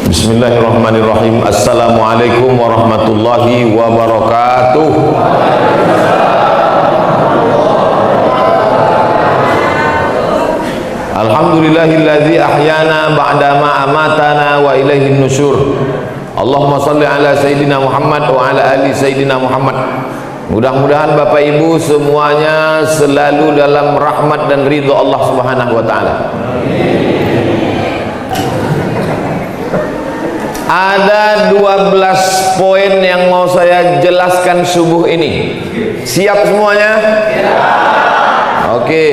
Bismillahirrahmanirrahim. Assalamualaikum warahmatullahi wabarakatuh. Alhamdulillahilladzi ahyana ba'dama amatana wa ilaihin nusyur. Allahumma salli ala Sayyidina Muhammad wa ala ali Sayyidina Muhammad. Mudah-mudahan Bapak Ibu semuanya selalu dalam rahmat dan ridha Allah Subhanahu wa taala. Ada 12 poin yang mau saya jelaskan subuh ini. Siap semuanya? Oke.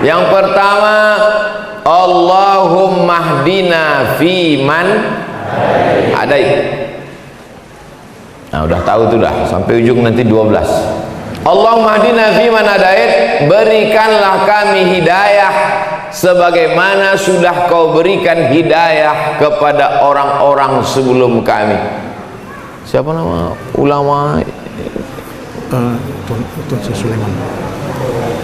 Yang pertama, Allahumma hdina fiman hadaik. Nah, udah tahu tuh dah, sampai ujung nanti 12. Allahumma hdina fiman hadaik, berikanlah kami hidayah sebagaimana sudah kau berikan hidayah kepada orang-orang sebelum kami. Siapa nama ulama? Tuan Sulaiman.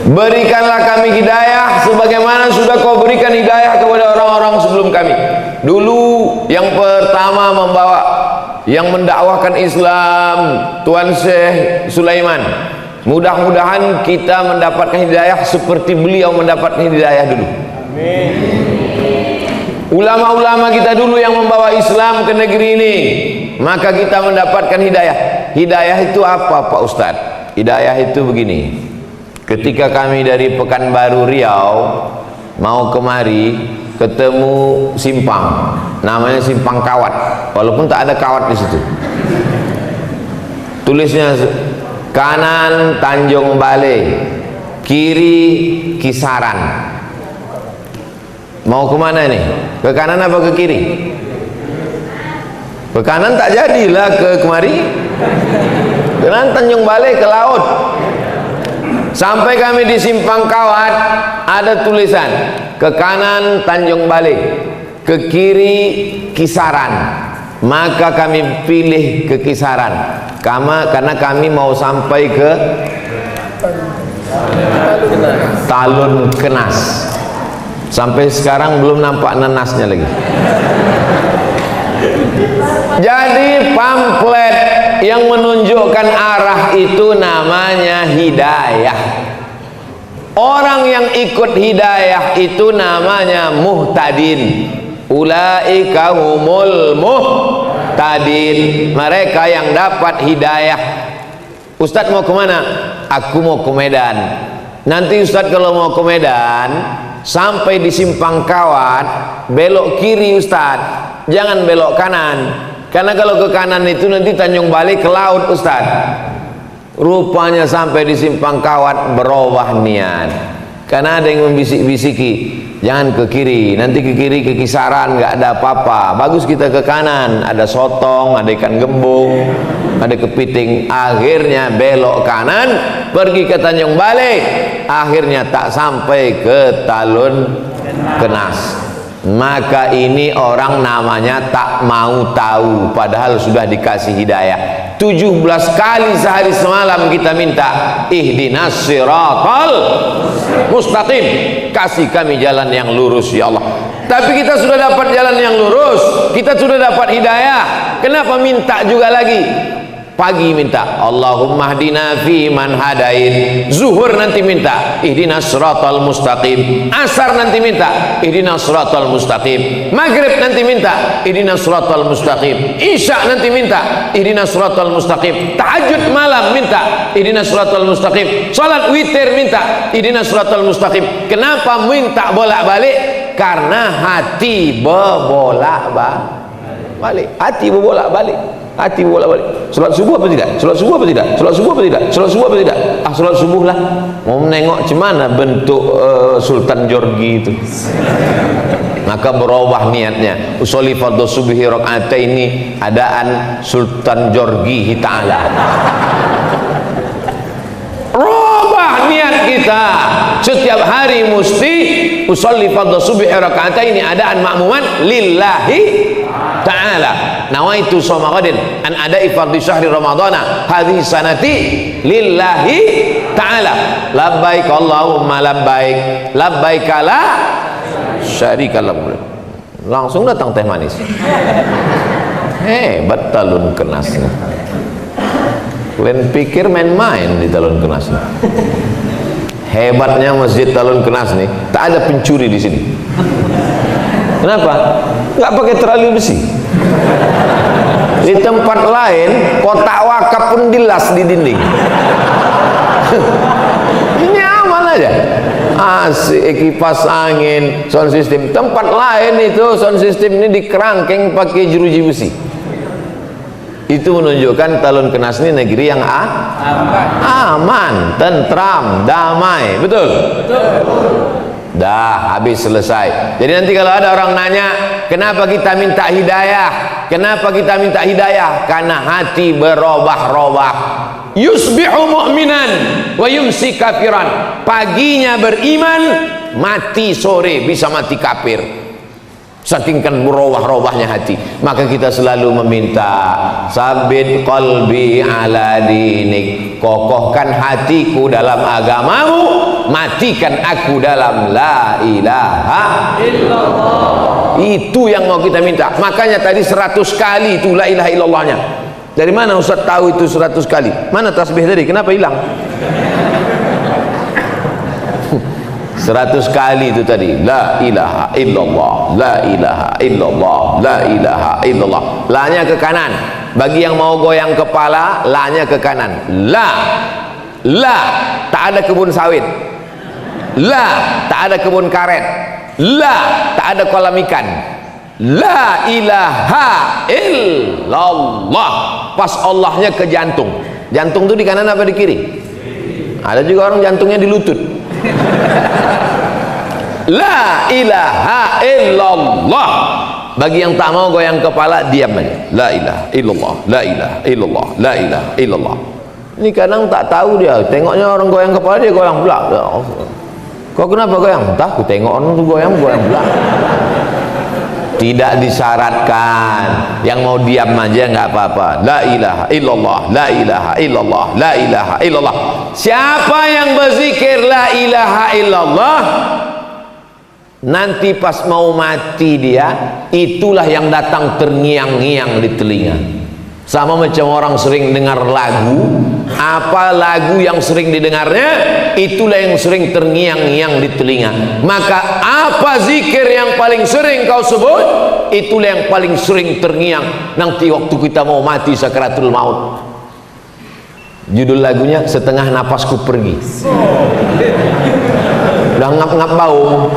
Berikanlah kami hidayah sebagaimana sudah kau berikan hidayah kepada orang-orang sebelum kami. Dulu yang pertama membawa, yang mendakwahkan Islam, Tuan Syekh Sulaiman. Mudah-mudahan kita mendapatkan hidayah seperti beliau mendapatkan hidayah dulu. Amin. Ulama-ulama kita dulu yang membawa Islam ke negeri ini, maka kita mendapatkan hidayah. Hidayah itu apa, Pak Ustadz? Hidayah itu begini. Ketika kami dari Pekanbaru Riau mau kemari, ketemu simpang, namanya Simpang Kawat, walaupun tak ada kawat di situ. Tulisnya kanan Tanjung Balai, kiri Kisaran. Mau kemana nih? Ke kanan apa ke kiri? Ke kanan tak jadilah ke kemari. Kanan Tanjung Balai ke laut. Sampai kami di Simpang Kawat, ada tulisan ke kanan Tanjung Balai, ke kiri Kisaran. Maka kami pilih ke Kisaran karena kami mau sampai ke Talun Kenas. Sampai sekarang belum nampak nenasnya lagi. Jadi pamflet yang menunjukkan arah itu namanya hidayah. Orang yang ikut hidayah itu namanya muhtadin. Ulaika humul muhtadin, mereka yang dapat hidayah. Ustadz mau kemana? Aku mau ke Medan. Nanti Ustadz kalau mau ke Medan, sampai di Simpang Kawat, belok kiri Ustadz, jangan belok kanan. Karena kalau ke kanan itu nanti Tanjung Balai ke laut Ustadz. Rupanya sampai di Simpang Kawat berubah niat, karena ada yang membisik-bisiki, jangan ke kiri, nanti ke kiri ke Kisaran nggak ada apa-apa, bagus kita ke kanan, ada sotong, ada ikan gembung, ada kepiting. Akhirnya belok kanan, pergi ke Tanjung Balai, akhirnya tak sampai ke Talun Kenas. Maka ini orang namanya tak mau tahu, padahal sudah dikasih hidayah. 17 kali sehari semalam kita minta ihdinas siratal mustaqim, kasih kami jalan yang lurus ya Allah. Tapi kita sudah dapat jalan yang lurus, kita sudah dapat hidayah, kenapa minta juga lagi? Pagi minta Allahumma hdina fi man hadain, zuhur nanti minta ihdinas siratal mustaqim, asar nanti minta ihdinas siratal mustaqim, maghrib nanti minta ihdinas siratal mustaqim, isya nanti minta ihdinas siratal mustaqim, tahajud malam minta ihdinas siratal mustaqim, salat witir minta ihdinas siratal mustaqim. Kenapa minta bolak-balik? Karena hati berbolak-balik. Hati berbolak-balik. Hati bolak-balik. Salat subuh apa tidak? Salat subuh apa tidak? Salat subuh apa tidak? Salat subuh apa tidak? Ah, salat subuh lah. Mau menengok cemana bentuk Sultan Jorgi itu. Maka berubah niatnya. Usolli fardhu subhi rakaataini adaan Sultan Jorgi Ta'ala. Rubah niat kita. Setiap hari mesti usolli fardhu subhi rakaataini adaan makmuman lillahi ta'ala. Nawaitu shoma ghadin an ada'i fardhi syahri ramadhana hadhihi sanati lillahi ta'ala. Labbaik Allahumma labbaik, labbaik la syarika lahu. langsung datang teh manis. Hebat Talun Kenas. Kalian pikir main-main di Talun Kenas. Hebatnya Masjid Talun Kenas nih, tak ada pencuri di sini. Kenapa? Nggak pakai tali besi. Di tempat lain kotak wakaf pun dilas di dinding. Ini aman aja. Asik, kipas angin, sound system. Tempat lain itu sound system ini dikerangkeng pakai jeruji besi. Itu menunjukkan Talun Kenas ini negeri yang aman, tentram, damai. Betul? Dah, habis, selesai. Jadi nanti kalau ada orang nanya, kenapa kita minta hidayah? Kenapa kita minta hidayah? Karena hati berubah-ubah. Yusbihu mu'minan wa yumsi kafiran. Paginya beriman, mati sore bisa mati kafir. Saking kan berubah-ubahnya hati. Maka kita selalu meminta, sabit qalbi ala dinik, kokohkan hatiku dalam agamamu, matikan aku dalam la ilaha illallah. Itu yang mau kita minta. Makanya tadi 100 kali itu la ilaha illallahnya. Dari mana Ustaz tahu itu 100 kali? Mana tasbih tadi? Kenapa hilang? 100 kali itu tadi, la ilaha illallah, la ilaha illallah, la ilaha illallah. La-nya ke kanan. Bagi yang mau goyang kepala, la-nya ke kanan. La, tak ada kebun sawit. La, tak ada kebun karet. La, tak ada kolam ikan. La ilaha illallah. Pas Allahnya ke jantung. Jantung itu di kanan apa di kiri? Ada juga orang jantungnya di lutut. La ilaha illallah. Bagi yang tak mau goyang kepala, diam aja. La ilaha illallah, la ilaha illallah, la ilaha illallah. Ini kadang tak tahu dia, tengoknya orang goyang kepala, dia goyang pula. Kau kenapa goyang? Entah, aku tengok orang tu goyang pula. Tidak disyaratkan. Yang mau diam aja nggak apa-apa. La ilaha illallah, la ilaha illallah, la ilaha illallah. Siapa yang berzikir la ilaha illallah, nanti pas mau mati dia, itulah yang datang terngiang-ngiang di telinga. Sama macam orang sering dengar lagu, apa lagu yang sering didengarnya, itulah yang sering terngiang-ngiang di telinga. Maka apa zikir yang paling sering kau sebut, itulah yang paling sering terngiang nanti waktu kita mau mati sakaratul maut. Judul lagunya Setengah Napasku Pergi. Udah ngap-ngap bau,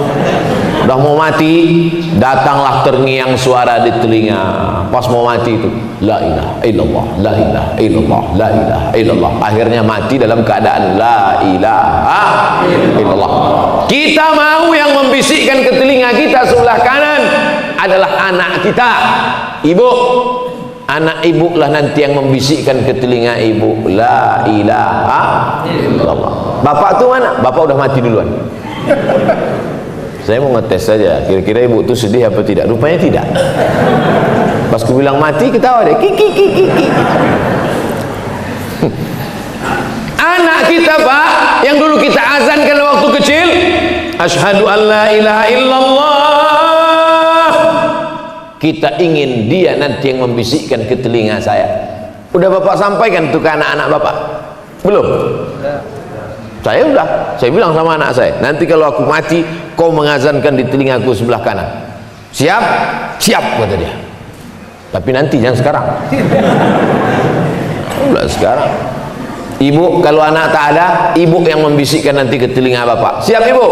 udah mau mati, datanglah terngiang suara di telinga. Pas mau mati itu, la ilaha illallah, la ilaha illallah, la ilaha illallah. Akhirnya mati dalam keadaan la ilaha illallah. Kita mau yang membisikkan ke telinga kita sebelah kanan adalah anak kita, ibu. Anak ibu lah nanti yang membisikkan ke telinga ibu, la ilaha illallah. Bapak tu mana? Bapak udah mati duluan. Saya mau ngetes saja, kira-kira ibu tu sedih apa tidak. Rupanya tidak. Pas ku bilang mati, ketawa deh. Kiki. Anak kita Pak, yang dulu kita azankan waktu kecil, asyhadu an la ilaha illallah. Kita ingin dia nanti yang membisikkan ke telinga saya. Udah Bapak sampaikan itu ke anak-anak Bapak? Belum? Saya udah. Saya bilang sama anak saya, nanti kalau aku mati, kau mengazankan di telingaku sebelah kanan. Siap? Siap, kata dia. Tapi nanti, jangan sekarang. Udah sekarang. Ibu, kalau anak tak ada, ibu yang membisikkan nanti ke telinga Bapak. Siap ibu?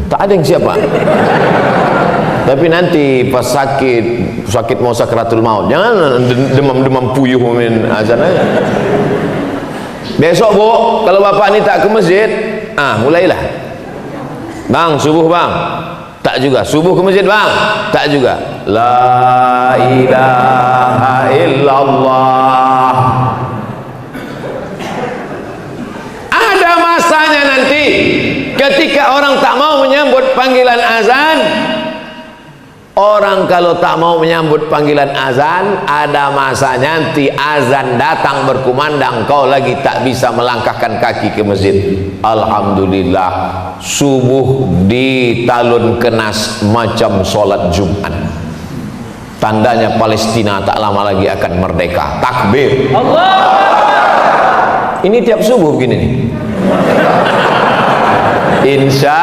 Tak ada yang siap Pak. Tapi nanti pas sakit mau sakaratul maut, jangan demam puyuh min azan aja. Besok Bu, kalau Bapak ini tak ke masjid, mulailah. Bang, subuh Bang. Tak juga. Subuh ke masjid Bang. Tak juga. La ilaha illallah. Ada masanya nanti, ketika orang tak mau menyambut panggilan azan, orang kalau tak mau menyambut panggilan azan, ada masanya nanti azan datang berkumandang, kau lagi tak bisa melangkahkan kaki ke masjid. Alhamdulillah, subuh di Talun Kenas macam sholat Jumat. Tandanya Palestina tak lama lagi akan merdeka. Takbir Allah. Ini tiap subuh begini nih. Insya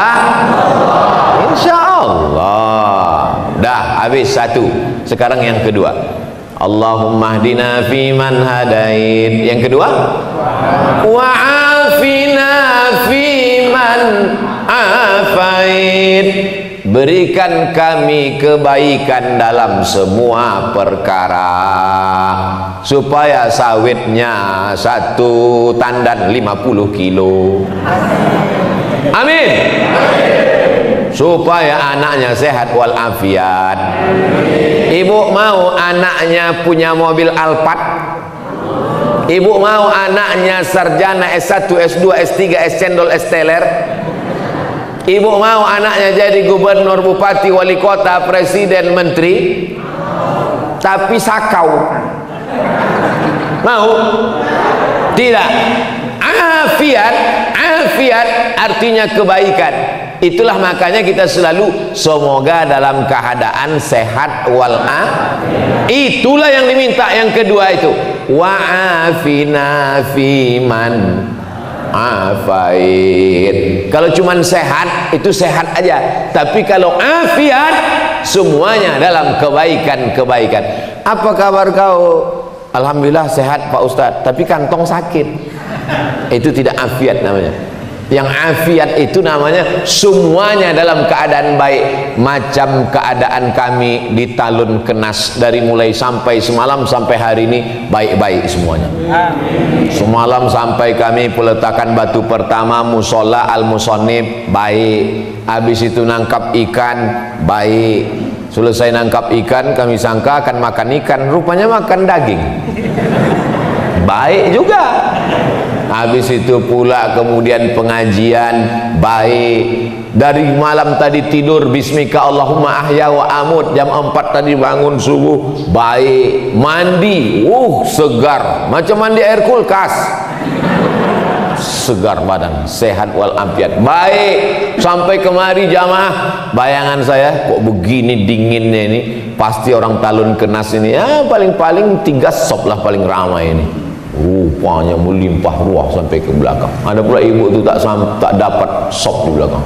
Allah. Dah habis satu. Sekarang yang kedua. Allahumma hdina fiman hadait. Yang kedua, wa'afina fiman afait. Berikan kami kebaikan dalam semua perkara, supaya sawitnya satu tandan 50 kilo. Amin. Supaya anaknya sehat walafiat. Ibu mau anaknya punya mobil Alphard? Ibu mau anaknya sarjana S1, S2, S3, S cendol, S teler? Ibu mau anaknya jadi gubernur, bupati, wali kota, presiden, menteri? Tapi sakau. Mau? Tidak. Afiat, afiat artinya kebaikan. Itulah makanya kita selalu semoga dalam keadaan sehat walafiat. Itulah yang diminta. Yang kedua itu wa'afina fiman afait. Kalau cuman sehat itu sehat aja, tapi kalau afiat semuanya dalam kebaikan-kebaikan. Apa kabar kau? Alhamdulillah sehat Pak Ustadz, tapi kantong sakit. Itu tidak afiat namanya. Yang afiat itu namanya semuanya dalam keadaan baik. Macam keadaan kami di Talun Kenas, dari mulai sampai semalam sampai hari ini baik-baik semuanya. Semalam sampai kami peletakan batu pertama musola al-musonib baik. Habis itu nangkap ikan baik. Selesai nangkap ikan kami sangka akan makan ikan, rupanya makan daging. Baik juga. Habis itu pula kemudian pengajian baik. Dari malam tadi tidur bismika Allahumma ahya wa amut, jam 4 tadi bangun subuh baik. Mandi segar macam mandi air kulkas, segar badan, sehat walafiat baik. Sampai kemari jamaah, bayangan saya kok begini dinginnya ini, pasti orang Talun Kenas ini ya paling-paling 3 sop lah paling ramai ini. Rupanya melimpah ruah sampai ke belakang. Ada pula ibu tu tak dapat sop di belakang.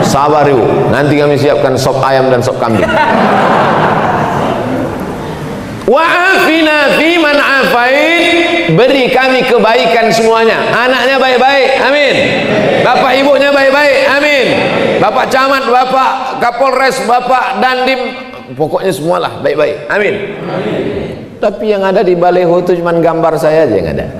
Sabar ibu, nanti kami siapkan sop ayam dan sop kambing. Wa'afina fiman afait. Beri kami kebaikan semuanya. Anaknya baik-baik, amin. Bapak ibunya baik-baik, amin. Bapak camat, bapak kapolres, bapak dandim, pokoknya semualah baik-baik, amin. Tapi yang ada di baleho itu cuma gambar saya aja yang ada.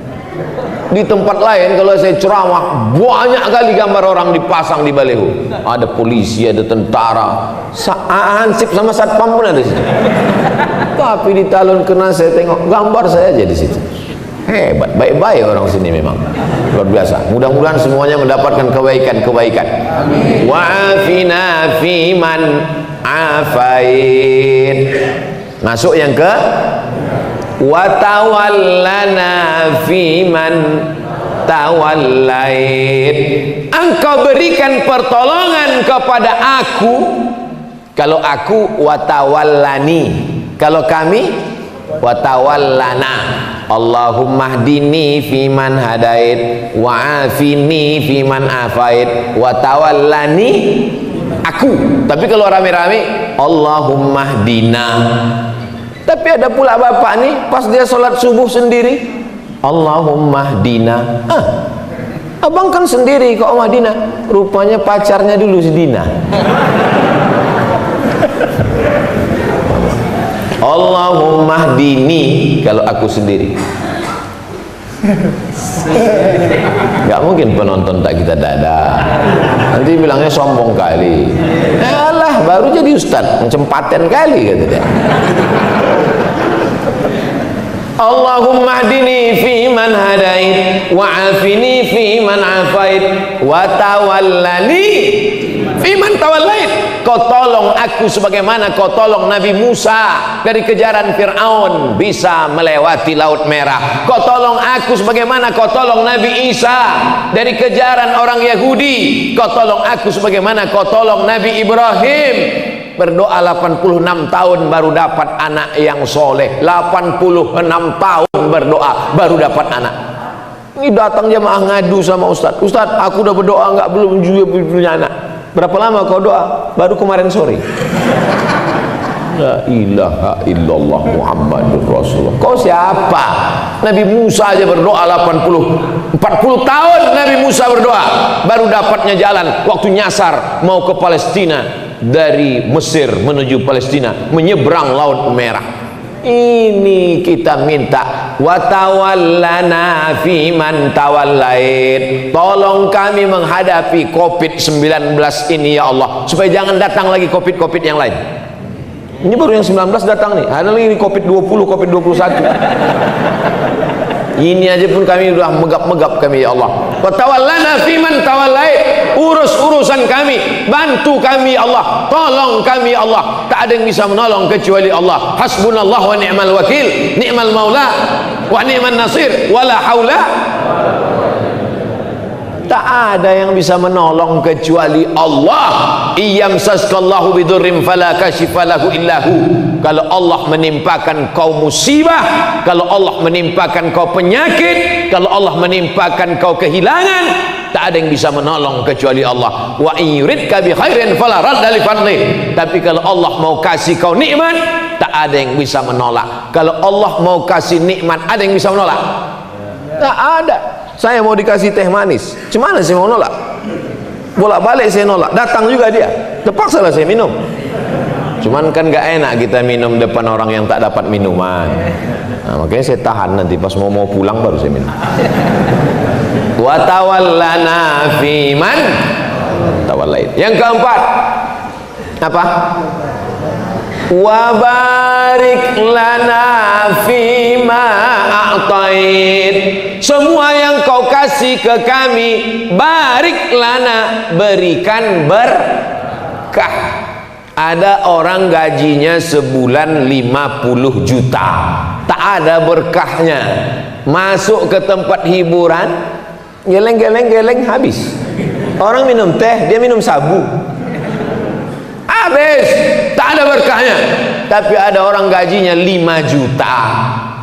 Di tempat lain kalau saya ceramah banyak kali gambar orang dipasang di baleho. Ada polisi, ada tentara, Hansip sama satpam pun ada di situ. Tapi di Talun Kenas saya tengok gambar saya aja di situ. Hebat, baik-baik orang sini memang. Luar biasa. Mudah-mudahan semuanya mendapatkan kebaikan-kebaikan. Wa'afina fiman afait. Masuk yang ke watawallana fiman tawallait. Engkau berikan pertolongan kepada aku. Kalau aku watawallani, kalau kami watawallana. Allahumma hdini fiman hadait wa'afini fiman afait watawallani aku. Tapi kalau rame-rame Allahumma hdina. Tapi ada pula bapak nih pas dia sholat subuh sendiri Allahumma hdina. Abang kan sendiri kok Madinah. Rupanya pacarnya dulu si Dina. Allahumma hdini kalau aku sendiri. Gak mungkin penonton tak kita dada. Nanti bilangnya sombong kali. Alah baru jadi ustad macam paten kali kata dia. Allahumma hdini fi man hadait wa'afini fi man afait wa tawallani fi man tawallait. Kau kau tolong aku sebagaimana kau tolong Nabi Musa dari kejaran Fir'aun bisa melewati Laut Merah. Kau tolong aku sebagaimana kau tolong Nabi Isa dari kejaran orang Yahudi. Kau tolong aku sebagaimana kau tolong Nabi Ibrahim. Berdoa 86 tahun baru dapat anak yang soleh. 86 tahun berdoa baru dapat anak. Ini datang jemaah ngadu sama Ustaz. Ustaz, aku udah berdoa belum juga punya anak. Berapa lama kau doa? Baru kemarin sore. La ilaha illallah Muhammadur Rasulullah. Kau siapa? Nabi Musa aja berdoa 40 tahun Nabi Musa berdoa baru dapatnya jalan waktu nyasar mau ke Palestina, dari Mesir menuju Palestina menyeberang Laut Merah. Ini kita minta watawallana fiman tawallait, tolong kami menghadapi COVID-19 ini ya Allah, supaya jangan datang lagi COVID yang lain. Ini baru yang 19 datang nih, ada lagi COVID-20, COVID-21. Ini aja pun kami sudah megap-megap kami ya Allah. Watawallana fiman tawallait, urus urusan kami, bantu kami ya Allah, tolong kami ya Allah. Tak ada yang bisa menolong kecuali Allah. Hasbunallah wa ni'mal wakil, ni'mal maula wa ni'man nasir, wala haula. Tak ada yang bisa menolong kecuali Allah. Iyamsaskallahu bidurrim fala kashifalahu illahu. Kalau Allah menimpakan kau musibah, kalau Allah menimpakan kau penyakit, kalau Allah menimpakan kau kehilangan, tak ada yang bisa menolong kecuali Allah. Wa in yuridka bi khairin fala radda li fadlih. Tapi kalau Allah mau kasih kau nikmat, tak ada yang bisa menolak. Kalau Allah mau kasih nikmat, ada yang bisa menolak? Tak ada. Saya mau dikasih teh manis, cuman saya mau nolak? Bolak-balik saya nolak. Datang juga dia, terpaksalah saya minum. Cuman kan gak enak kita minum depan orang yang tak dapat minuman. Nah, makanya saya tahan, nanti pas mau pulang baru saya minum. Wa tawallana fiman tawallait. Yang keempat apa? Wa barik lana fima a'tait. Semua yang kau kasih ke kami, barik lana, berikan berkah. Ada orang gajinya sebulan 50 juta, tak ada berkahnya. Masuk ke tempat hiburan, geleng habis. Orang minum teh, dia minum sabu, habis, tak ada berkahnya. Tapi ada orang gajinya 5 juta,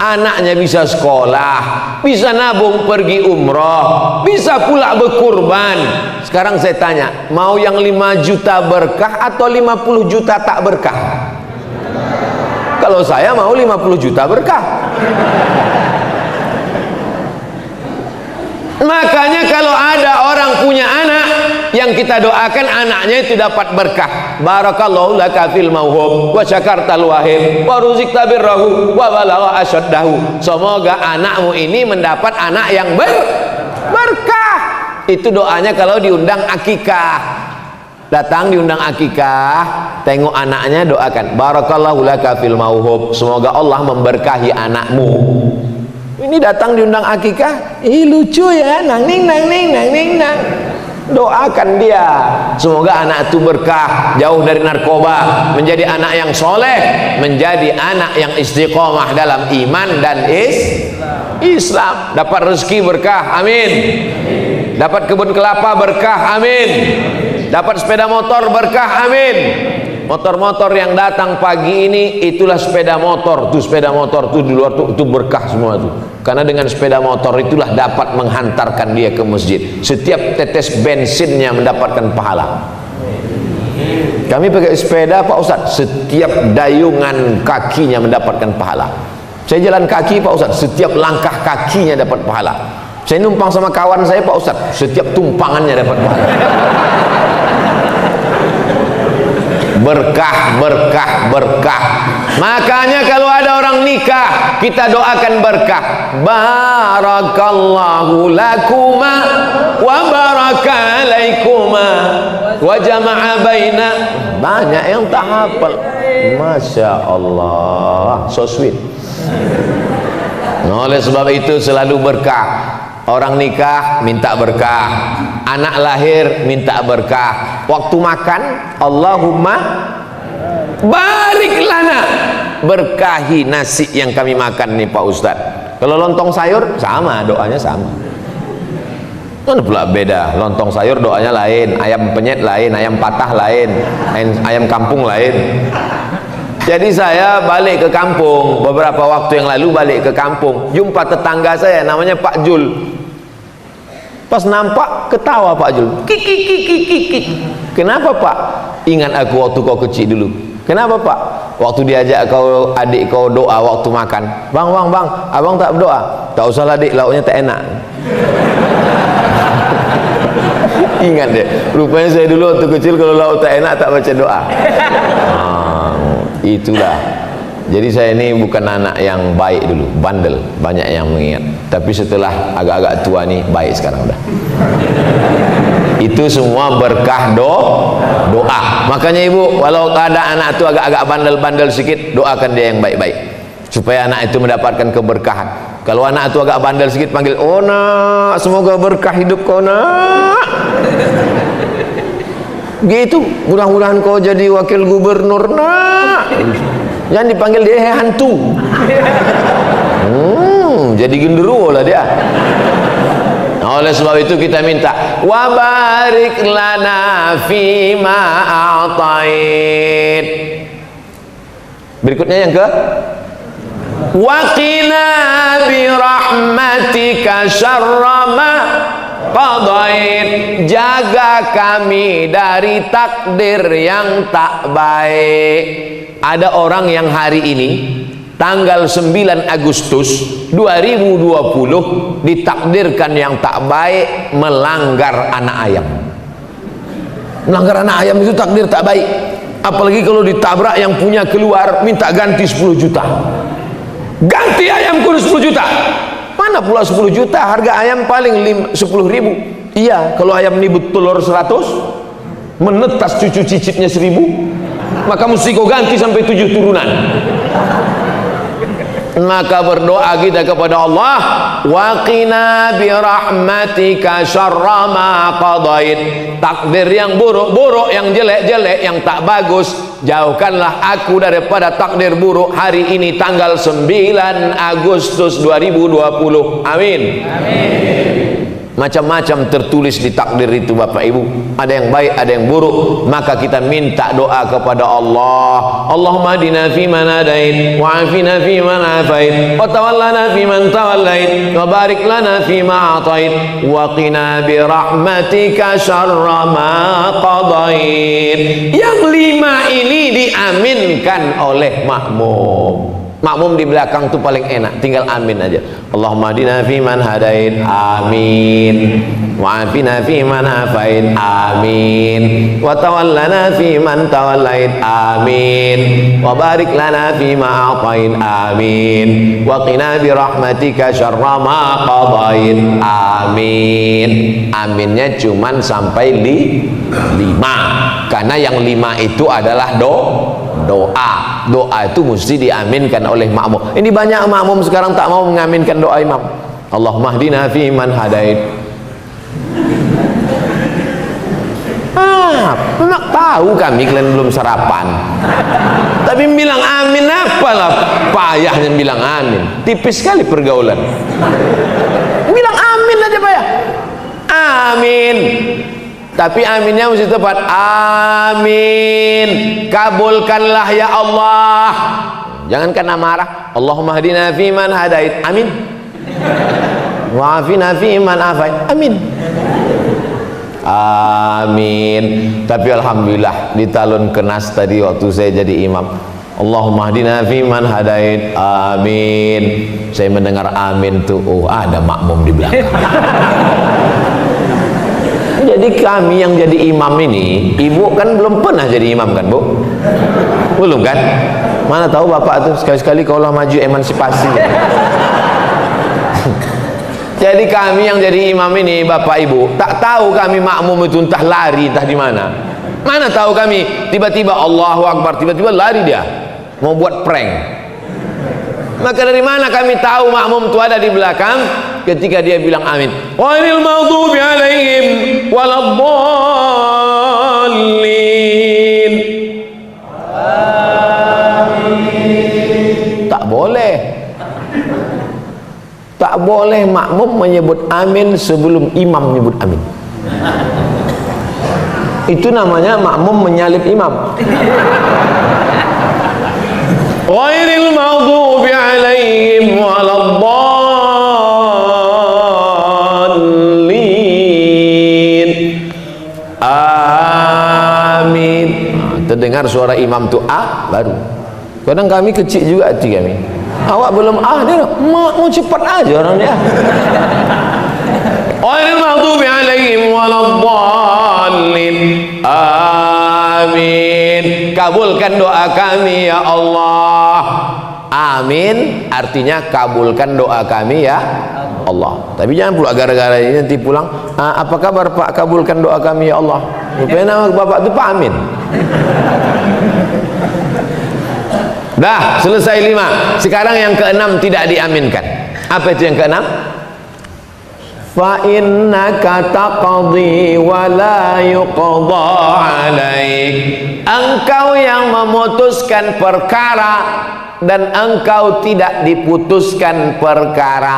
anaknya bisa sekolah, bisa nabung pergi umroh, bisa pula berkurban. Sekarang saya tanya, mau yang 5 juta berkah atau 50 juta tak berkah? Kalau saya mau 50 juta berkah. Makanya kalau ada orang punya anak, yang kita doakan anaknya itu dapat berkah. Barakallahu laka fil mauhub wa syakartal wahib wa ruzikta birrahu wa balagha asyaddahu. Semoga anakmu ini mendapat anak yang berkah. Itu doanya kalau diundang akikah. Datang diundang akikah, tengok anaknya, doakan barakallahu laka fil mauhub, semoga Allah memberkahi anakmu. Ini datang diundang akikah, lucu ya, nang ning. Doakan dia, semoga anak itu berkah, jauh dari narkoba, menjadi anak yang soleh, menjadi anak yang istiqomah dalam iman dan Islam. Dapat rezeki berkah, amin. Dapat kebun kelapa berkah, amin. Dapat sepeda motor berkah, amin. Motor-motor yang datang pagi ini, itulah sepeda motor. Tuh sepeda motor tuh di luar tuh, itu berkah semua tuh. Karena dengan sepeda motor itulah dapat menghantarkan dia ke masjid. Setiap tetes bensinnya mendapatkan pahala. Kami pakai sepeda Pak Ustadz, setiap dayungan kakinya mendapatkan pahala. Saya jalan kaki Pak Ustadz, setiap langkah kakinya dapat pahala. Saya numpang sama kawan saya Pak Ustadz, setiap tumpangannya dapat pahala. Berkah. Makanya kalau ada orang nikah, kita doakan berkah. Barakallahu lakuma wa baraka alaikuma wa jama'a baina. Banyak yang tak hafal. Masya Allah, so sweet. Oleh sebab itu selalu berkah. Orang nikah minta berkah, anak lahir minta berkah, waktu makan Allahumma barik lana, berkahi nasi yang kami makan nih Pak Ustadz. Kalau lontong sayur sama, doanya sama. Mana pula beda, lontong sayur doanya lain, ayam penyet lain, ayam patah lain, ayam kampung lain. Jadi saya balik ke kampung beberapa waktu yang lalu, balik ke kampung, jumpa tetangga saya namanya Pak Jul. Pas nampak ketawa Pak Jul, kik. Kenapa Pak? Ingat aku waktu kau kecil dulu. Kenapa Pak? Waktu diajak kau adik kau doa waktu makan, bang, abang tak berdoa. Tak usah lah adik, lauknya tak enak. Ingat deh, rupanya saya dulu waktu kecil kalau lauk tak enak tak baca doa. Itulah. Jadi saya ini bukan anak yang baik dulu, bandel, banyak yang mengingat. Tapi setelah agak-agak tua nih baik sekarang udah. Itu semua berkah doa. Makanya ibu, walau ada anak itu agak-agak bandel-bandel sedikit, doakan dia yang baik-baik supaya anak itu mendapatkan keberkahan. Kalau anak itu agak bandel sedikit, panggil, oh nak, semoga berkah hidup kau nak. Gitu, mudah-mudahan kau jadi wakil gubernur nak. Jangan dipanggil dia hantu. Jadi genderuwo lah dia. Nah, oleh sebab itu kita minta wa barik lana fima a'tait. Berikutnya yang ke wa qina bi rahmatika syarra ma qadait. Jaga kami dari takdir yang tak baik. Ada orang yang hari ini tanggal 9 Agustus 2020 ditakdirkan yang tak baik, melanggar anak ayam. Melanggar anak ayam itu takdir tak baik. Apalagi kalau ditabrak yang punya keluar minta ganti 10 juta. Ganti ayamku 10 juta. Mana pula 10 juta? Harga ayam paling 10.000. Iya, kalau ayam ini telur 100, menetas cucu cicitnya 1000, maka mesti kau ganti sampai 7 turunan. Maka berdoa kita kepada Allah, wa qina bi rahmatika syarra ma qadait. Takdir yang buruk-buruk, yang jelek-jelek, yang tak bagus, jauhkanlah aku daripada takdir buruk hari ini tanggal 9 Agustus 2020. Amin. Macam-macam tertulis di takdir itu Bapak Ibu, ada yang baik, ada yang buruk. Maka kita minta doa kepada Allah. Allahumma hadina fi man hadait, wa afina fi man afait, wa tawallana fi man tawallait, wa barik lana fi ma atait, wa qina bi rahmatika syarra ma qadait. Yang 5 ini diaminkan oleh makmum. Makmum di belakang tuh paling enak, tinggal amin aja. Allahumma hadina fi man hadait, amin. Wa afina fi man afait, amin. Wa tawallana fi man tawallait, amin. Wa barik lana fi ma atait, amin. Wa qina bi rahmatika syarra ma qadait, amin. Aminnya cuman sampai 5. Karena yang 5 itu adalah doa. Doa itu mesti diaminkan oleh makmum. Ini banyak makmum sekarang tak mau mengaminkan doa imam. Allahumma hdina fi man hadait. Memang tahu kami kalian belum sarapan, tapi bilang amin apalah payahnya bilang amin. Tipis sekali pergaulan. Bilang amin aja payah. Amin. Tapi aminnya mesti tepat. Amin. Kabulkanlah ya Allah. Jangan kena marah. Allahumma hadina fi man hadait. Amin. Wa afina fi man afait. Amin. Amin. Tapi alhamdulillah di talun kenas tadi waktu saya jadi imam, Allahumma hadina fi man hadait. Amin. Saya mendengar amin tuh, oh ada makmum di belakang. Jadi kami yang jadi imam ini, ibu kan belum pernah jadi imam kan Bu? Belum kan? Mana tahu bapak tuh sekali-sekali kalau maju emansipasi. Jadi kami yang jadi imam ini bapak ibu, tak tahu kami makmum itu entah lari entah di mana. Mana tahu kami tiba-tiba Allahu Akbar, tiba-tiba lari dia mau buat prank. Maka dari mana kami tahu makmum itu ada di belakang? ketika dia bilang amin. Ghairil maghdubi alaihim waladdallin. Tak boleh. Tak boleh makmum menyebut amin sebelum imam menyebut amin. Itu namanya makmum menyalip imam. Ghairil maghdubi alaihim waladdallin. Amin. Terdengar suara imam tu baru. Kadang kami kecil juga hati kami. Awak belum dia mau cepat aja orang dia. Ghairil maghdubi alaihim waladdallin. Amin. Kabulkan doa kami ya Allah. Amin artinya kabulkan doa kami ya Allah. Tapi jangan pula gara-gara ini nanti pulang, apa kabar Pak, kabulkan doa kami ya Allah. Rupanya nama bapak itu Pak Amin. Dah selesai 5. Sekarang yang ke-6 tidak diaminkan. Apa itu yang ke-6? Fa innaka taqdi wa la yuqda alaik. Engkau yang memutuskan perkara dan engkau tidak diputuskan perkara.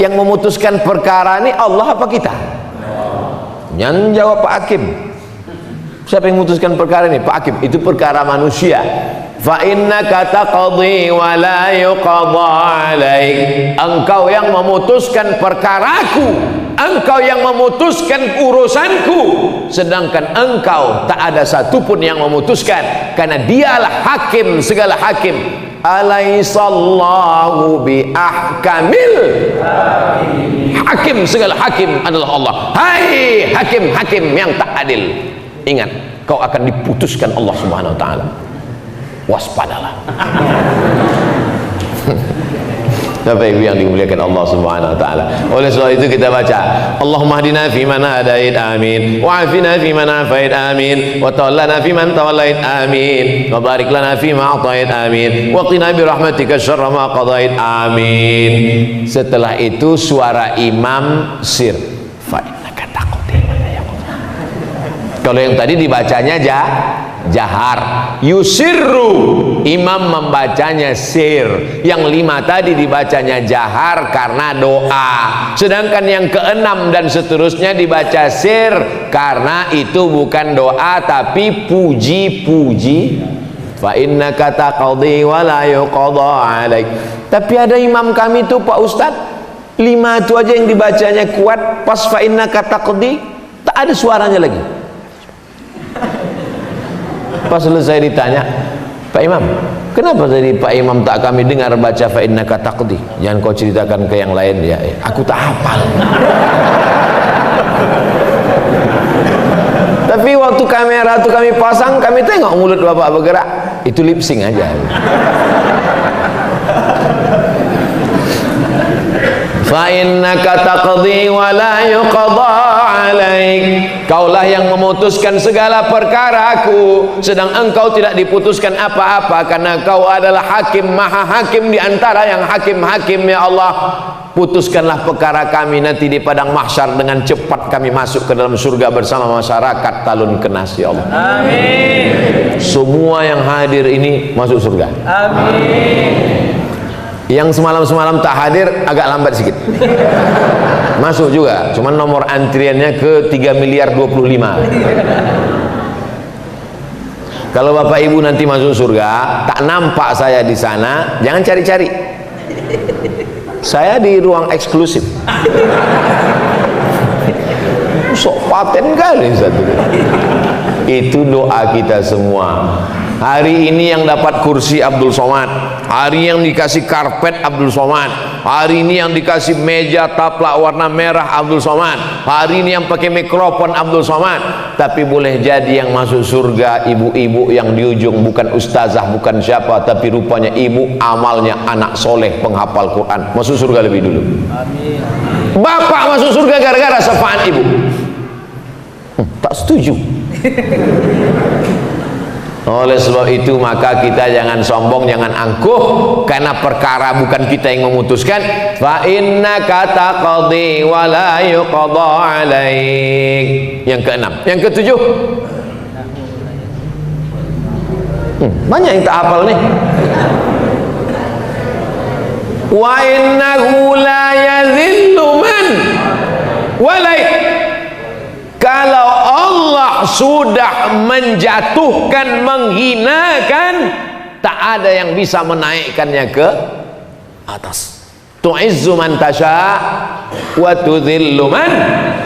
Yang memutuskan perkara ini Allah apa kita? Yang jawab Pak Hakim. Siapa yang memutuskan perkara ini? Pak Hakim. Itu perkara manusia. Fa innaka taqdi wa la yuqda alaik. Engkau yang memutuskan perkaraku, engkau yang memutuskan urusanku, sedangkan engkau tak ada satupun yang memutuskan, karena dialah hakim segala hakim. Alaihissallahu bi ahkamil hakim. Segala hakim adalah Allah. Hai hakim-hakim yang tak adil, ingat kau akan diputuskan Allah Subhanahu wa taala. Waspadalah. Bapak Ibu yang dimuliakan Allah Subhanahu wa taala. Oleh sebab itu kita baca, Allahumma hdina fi man hadait, amin. Wa afina fi man afait, amin. Wa tawallana fi man tawallait, amin. Wa barik lana fi ma atait, amin. Wa qina bi rahmatika syarra ma qadait, amin. Setelah itu suara imam sir. Fa innaka taqdi. Kalau yang tadi dibacanya jahar, yusirru, imam membacanya sir. Yang 5 tadi dibacanya jahar karena doa, sedangkan yang ke-6 dan seterusnya dibaca sir karena itu bukan doa tapi puji-puji. Fa innaka taqdi wa la yuqda alaik. Tapi ada imam kami tuh Pak Ustaz, 5 itu aja yang dibacanya kuat, pas fa innaka taqdi tak ada suaranya lagi. Pas selesai ditanya, Pak Imam, kenapa tadi Pak Imam tak kami dengar baca fa innaka taqdi? Jangan kau ceritakan ke yang lain ya. Aku tak hafal. Tapi waktu kamera itu kami pasang, kami tengok mulut Bapak bergerak. Itu lip sync aja. Fa innaka taqdi wa la yuqda alaik. Kaulah yang memutuskan segala perkaraku, sedang engkau tidak diputuskan apa-apa, karena kau adalah hakim, maha hakim di antara yang hakim-hakim ya Allah. Putuskanlah perkara kami nanti di padang mahsyar, dengan cepat kami masuk ke dalam surga bersama masyarakat Talun Kenas ya Allah. Amin. Semua yang hadir ini masuk surga. Amin. Yang semalam-semalam tak hadir agak lambat sedikit. Masuk juga, cuman nomor antriannya ke 3.025.000. Kalau Bapak Ibu nanti masuk surga, tak nampak saya di sana, jangan cari-cari. Saya di ruang eksklusif. Sok paten kali satu. Itu doa kita semua. Hari ini yang dapat kursi Abdul Somad, hari yang dikasih karpet Abdul Somad, hari ini yang dikasih meja taplak warna merah Abdul Somad, hari ini yang pakai mikrofon Abdul Somad. Tapi boleh jadi yang masuk surga ibu-ibu yang di ujung bukan ustazah, bukan siapa, tapi rupanya ibu amalnya anak soleh penghafal Quran, masuk surga lebih dulu. Amin. Bapak masuk surga gara-gara syafaat ibu. Tak setuju. Oleh sebab itu maka kita jangan sombong, jangan angkuh, karena perkara bukan kita yang memutuskan. Fa innaka taqdi wa la yuqda alaik. Yang keenam. Yang ketujuh, banyak yang tak hafal nih. Wa innahu la yadhillu man walai. Kalau Allah sudah menjatuhkan, menghinakan, tak ada yang bisa menaikkannya ke atas. Tu'izzu man tasha wa tudhillu man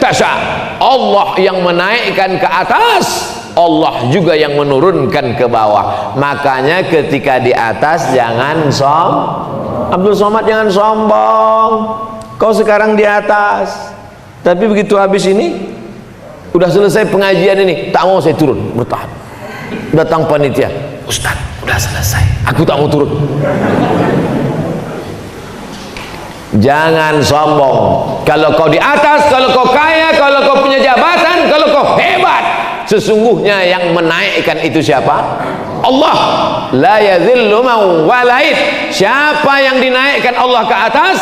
tasha. Allah yang menaikkan ke atas, Allah juga yang menurunkan ke bawah. Makanya ketika di atas jangan Abdul Somad, jangan sombong. Kau sekarang di atas, tapi begitu habis ini, udah selesai pengajian ini, tak mau saya turun, bertahan. Datang panitia, Ustaz, udah selesai, aku tak mau turun. Jangan sombong. Kalau kau di atas, kalau kau kaya, kalau kau punya jabatan, kalau kau hebat, sesungguhnya yang menaikkan itu siapa? Allah. La yadhillu man walait. Siapa yang dinaikkan Allah ke atas,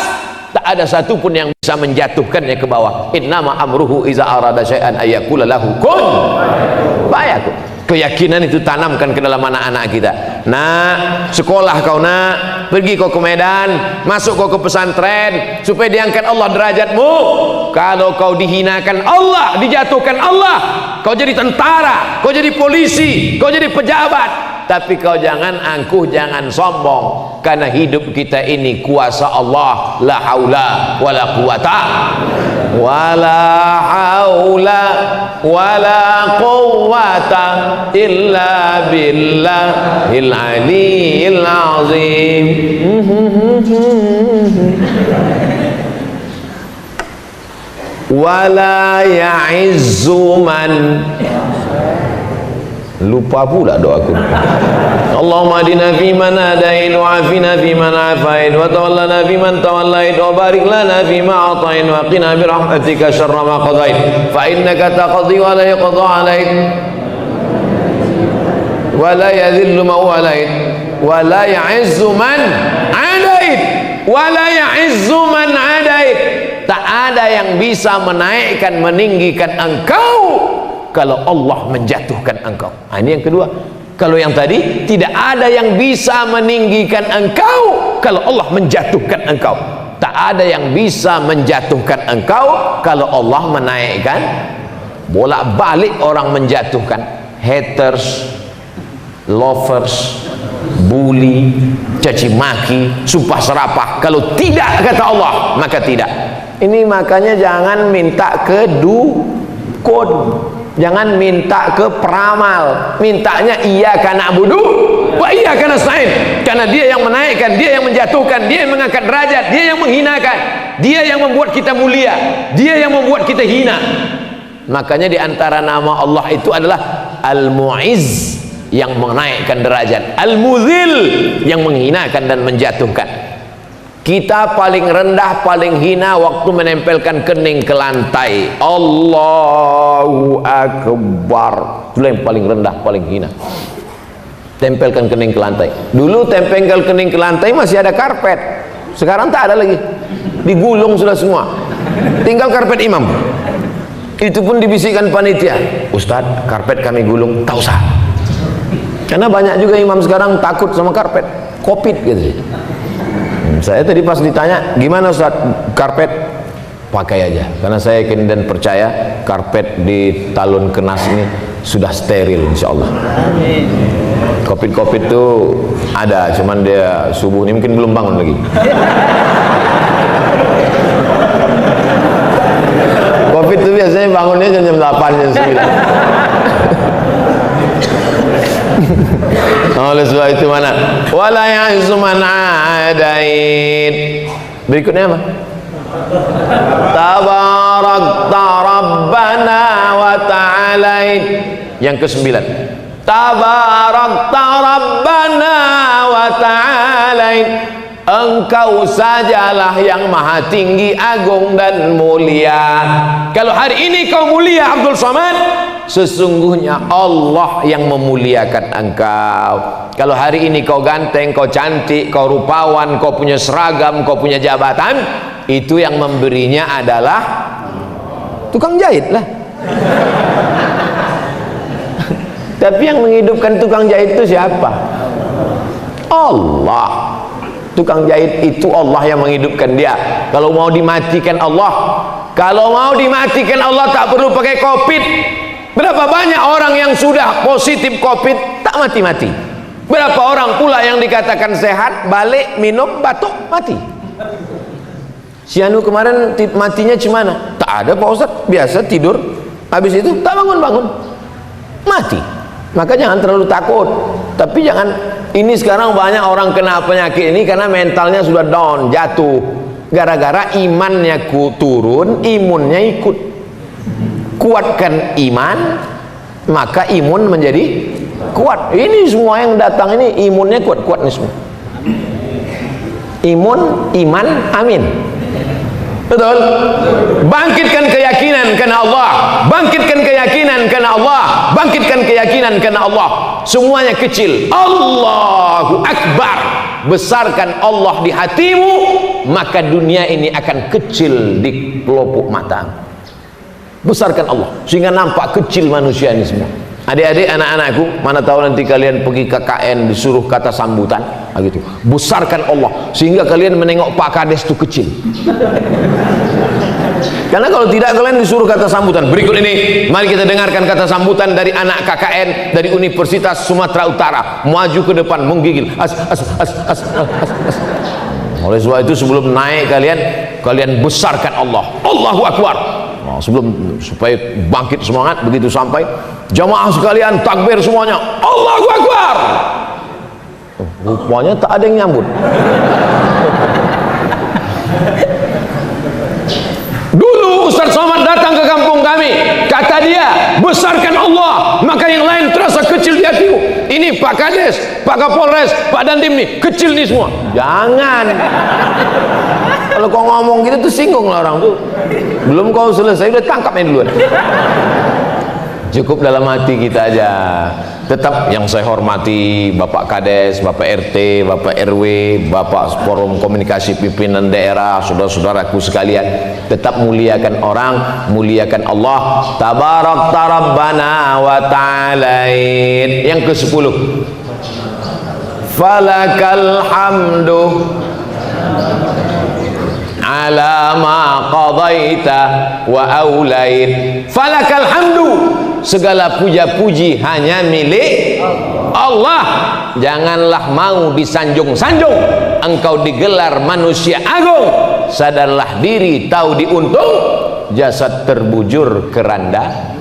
tak ada satupun yang bisa menjatuhkannya ke bawah. Innama amruhu iza arada syai'an ayyakula lahu kun fayakun. Keyakinan itu tanamkan ke dalam anak-anak kita. Nak, sekolah kau nak, pergi kau ke Medan, masuk kau ke pesantren, supaya diangkat Allah derajatmu. Kalau kau dihinakan Allah, dijatuhkan Allah, kau jadi tentara, kau jadi polisi, kau jadi pejabat, tapi kau jangan angkuh, jangan sombong, karena hidup kita ini kuasa Allah. La haula wala quwata wala haula wala quwata illa billahil aliyil azim. Wala ya'izzu man, lupa pula doaku. Allahumma adina fi man hadain wa afina fi man afain wa tawallana fi man tawallait wa barik lana fi ma atain wa qina bi rahmatika syarra ma qadait fa innaka taqdi wa la yuqda alaik wa la yadhillu ma walait wa la ya'izzu man adait wa la ya'izzu man adait. Tak ada yang bisa menaikkan, meninggikan engkau kalau Allah menjatuhkan engkau. Nah, ini yang kedua. Kalau yang tadi, tidak ada yang bisa meninggikan engkau kalau Allah menjatuhkan engkau. Tak ada yang bisa menjatuhkan engkau kalau Allah menaikkan. Bolak-balik orang menjatuhkan. Haters, lovers, bully, caci maki, sumpah serapah. Kalau tidak kata Allah, maka tidak. Ini makanya jangan minta ke dukun, jangan minta ke peramal, mintanya iyyaka na'budu wa iyyaka nasta'in, karena dia yang menaikkan, dia yang menjatuhkan, dia yang mengangkat derajat, dia yang menghinakan, dia yang membuat kita mulia, dia yang membuat kita hina. Makanya di antara nama Allah itu adalah Al-Mu'izz, yang menaikkan derajat, Al-Muzil, yang menghinakan dan menjatuhkan. Kita paling rendah, paling hina waktu menempelkan kening ke lantai. Allahu Akbar. Itu yang paling rendah, paling hina. Tempelkan kening ke lantai. Dulu tempel kening ke lantai masih ada karpet. Sekarang tak ada lagi. Digulung sudah semua. Tinggal karpet imam. Itu pun dibisikkan panitia. Ustadz, karpet kami gulung. Tak usah. Karena banyak juga imam sekarang takut sama karpet. Covid gitu. Saya tadi pas ditanya, gimana Ustaz karpet? Pakai aja, karena saya yakin dan percaya karpet di Talun Kenas ini sudah steril insyaallah. Covid itu ada, cuman dia subuh ini mungkin belum bangun lagi. Covid itu biasanya bangunnya jam 8, jam 9. Oleh sebab itu mana? Wala ya'izzu man adait. Berikutnya apa? Tabarakta Rabbana wa ta'alait. Yang ke-9. Tabarakta Rabbana wa ta'alait. Engkau sajalah yang maha tinggi, agung dan mulia. Kalau hari ini kau mulia Abdul Somad, sesungguhnya Allah yang memuliakan engkau. Kalau hari ini kau ganteng, kau cantik, kau rupawan, kau punya seragam, kau punya jabatan, itu yang memberinya adalah tukang jahit lah. Tapi yang menghidupkan tukang jahit itu siapa? Allah. Tukang jahit itu Allah yang menghidupkan dia. Kalau mau dimatikan Allah, kalau mau dimatikan Allah tak perlu pakai COVID. Berapa banyak orang yang sudah positif COVID tak mati-mati. Berapa orang pula yang dikatakan sehat, balik minum batuk mati. Si Anu kemarin matinya cemana? Tak ada Pak Ustaz, biasa tidur, habis itu tak bangun-bangun, mati. Maka jangan terlalu takut. Tapi jangan, ini sekarang banyak orang kena penyakit ini karena mentalnya sudah down, jatuh, gara-gara imannya turun, imunnya ikut. Kuatkan iman, maka imun menjadi kuat. Ini semua yang datang ini imunnya kuat-kuat nih semua. Imun, iman, amin. Betul? Bangkitkan keyakinan karena Allah, bangkitkan keyakinan karena Allah, bangkitkan keyakinan karena Allah. Semuanya kecil. Allahu Akbar. Besarkan Allah di hatimu, maka dunia ini akan kecil di pelupuk mata. Besarkan Allah sehingga nampak kecil manusia ini semua. Adik-adik, anak-anakku, mana tahu nanti kalian pergi ke KN disuruh kata sambutan, gitu. Besarkan Allah sehingga kalian menengok Pak Kades itu kecil. Karena kalau tidak kalian disuruh kata sambutan. Berikut ini, mari kita dengarkan kata sambutan dari anak KKN dari Universitas Sumatera Utara. Maju ke depan, menggigil. Oleh sebab itu sebelum naik kalian besarkan Allah. Allahu Akbar. Nah, sebelum supaya bangkit semangat, begitu sampai jamaah sekalian takbir semuanya, Allahu Akbar. Rupanya tak ada yang nyambut. Dulu Ustaz Somad datang ke kampung kami, kata dia, besarkan Allah, maka yang lain terasa kecil di hatimu. Ini Pak Kades, Pak Kapolres, Pak Dandim nih, kecil nih semua. Jangan. Kalau kau ngomong gitu tuh singgung lah orang tuh. Belum kau selesai udah tangkapnya duluan. Cukup dalam hati kita aja. Tetap yang saya hormati Bapak Kades, Bapak RT, Bapak RW, Bapak Forum Komunikasi Pimpinan Daerah, saudara-saudaraku sekalian, tetap muliakan orang, muliakan Allah tabarak rabbana wa ta'alain. Yang ke-10, falakal hamdu ala ma qadaita wa aulait. Falakal hamdu, segala puja-puji hanya milik Allah. Janganlah mau disanjung-sanjung, engkau digelar manusia agung. Sadarlah diri, tahu diuntung, jasad terbujur keranda.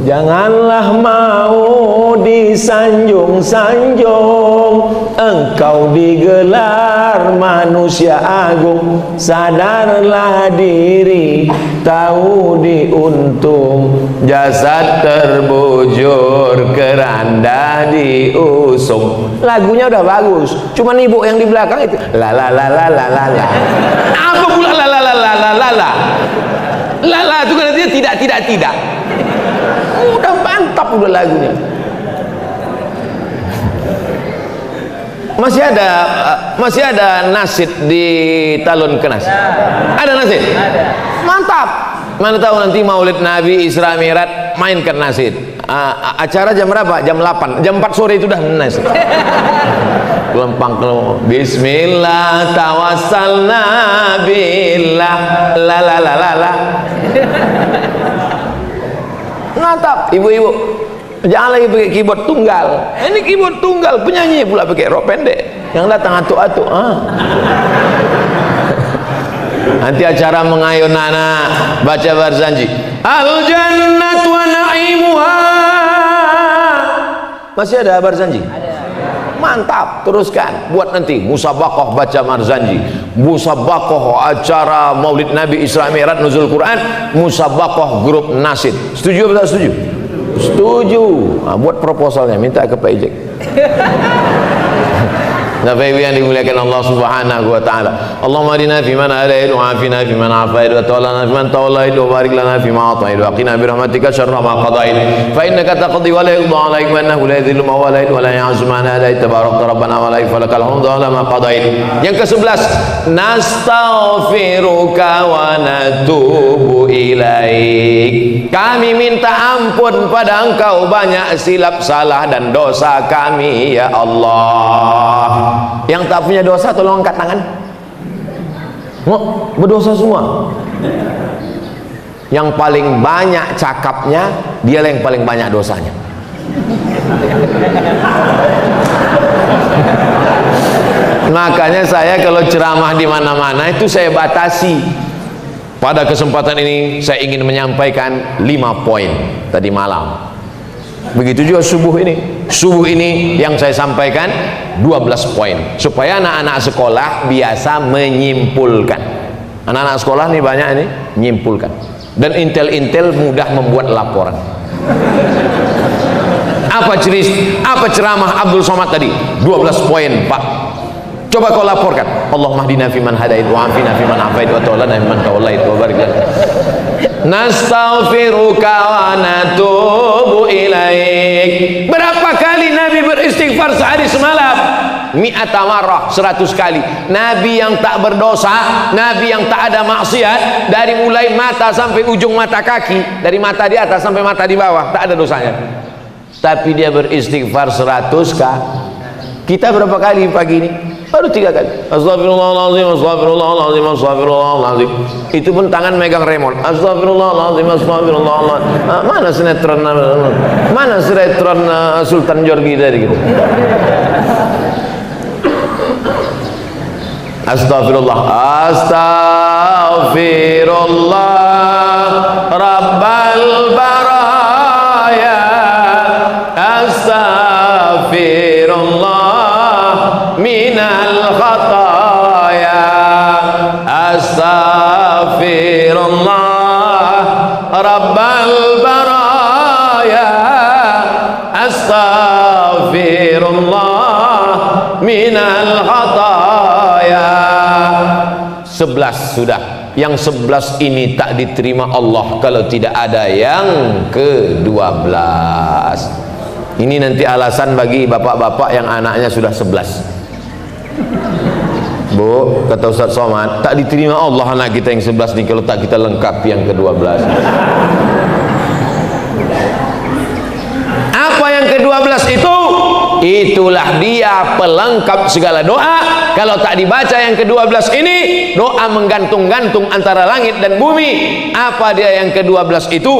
Janganlah mau disanjung-sanjung, engkau digelar manusia agung. Sadarlah diri, tahu diuntung, jasad terbujur keranda diusung. Lagunya udah bagus, cuman ibu yang di belakang itu la la la la la la la. Apa pula la la la la la la la? La la itu kan artinya tidak. Udah mantap udah lagunya. Masih ada nasid di Talun Kenas. Ada nasid? Ada. Mantap. Mana tahu nanti Maulid Nabi Isra Mi'raj mainkan nasid. Acara jam berapa? Jam 8. Jam 4 sore itu dah nasid. Lempang kalau Bismillah tawassalna billah la la la la la. Mantap, ibu-ibu. Jangan lagi pakai keyboard tunggal. Ini keyboard tunggal, penyanyi pula pakai rok pendek. Yang datang atuk-atuk. Nanti acara mengayun anak baca Barzanji. Al jannatu wa na'imuha. Masih ada Barzanji? Mantap, teruskan buat nanti musabaqah baca Barzanji, musabaqah acara Maulid Nabi Isra Mi'raj Nuzul Quran, musabaqah grup nasid. Setuju atau tak setuju? Setuju. Buat proposalnya, minta ke Pak Ijek. Bapak Ibu yang dimuliakan Allah Subhanahu wa taala. Allahumma hadina fi man hadait wa afina fi man afait wa tawallana fi man tawallait wa barik lana fi ma atait wa qina bi rahmatika syarra ma qadait. Fa innaka taqdi wa la yuqda 'alaik wa innahu la yadhillu man walait wa la ya'zu man hadait tabarakta rabbana wa la falakal hamdu ala ma qadait. Yang ke-11, nastaghfiruka wa natubu ilaik. Kami minta ampun pada Engkau banyak silap salah dan dosa kami ya Allah. Yang tak punya dosa tolong angkat tangan. Oh, berdosa semua. Yang paling banyak cakapnya, dia yang paling banyak dosanya. Makanya saya kalau ceramah di mana-mana itu saya batasi. Pada kesempatan ini saya ingin menyampaikan 5 poin tadi malam. Begitu juga subuh ini. Subuh ini yang saya sampaikan 12 poin supaya anak-anak sekolah biasa menyimpulkan. Anak-anak sekolah nih banyak ini menyimpulkan. Dan intel-intel mudah membuat laporan. Apa ceramah Abdul Somad tadi? 12 poin, Pak. Coba kau laporkan. Allahumma hdina fiman hadait wa afina fiman afait wa tawallana fiman tawallait wa barik lana. Nastaghfiruka wa natubu ilaik. Berapa kali Nabi beristighfar sehari semalam? Mi'ata marrah, 100 kali. Nabi yang tak berdosa, Nabi yang tak ada maksiat, dari mulai mata sampai ujung mata kaki, dari mata di atas sampai mata di bawah, tak ada dosanya. Tapi dia beristighfar 100 kali. Kita berapa kali pagi ini? Baru 3 kali. Astagfirullahaladzim, astagfirullahaladzim, astagfirullahaladzim. Itu pun tangan megang remote. Astagfirullahaladzim, astagfirullahaladzim. Mana sinetron Sultan Jorgi tadi gitu. Astagfirullah, astagfirullah rabbal baraya, astagfirullah minal khataya, astagfirullah rabbal baraya, astagfirullah minal khataya. 11 sudah. Yang 11 ini tak diterima Allah kalau tidak ada yang ke-12. Ini nanti alasan bagi bapak-bapak yang anaknya sudah 11. Bu, kata Ustaz Somad, tak diterima Allah anak kita yang 11 ini kalau tak kita lengkapi yang ke-12. Apa yang ke-12 itu? Itulah dia pelengkap segala doa. Kalau tak dibaca yang ke-12 ini, doa menggantung-gantung antara langit dan bumi. Apa dia yang ke-12 itu?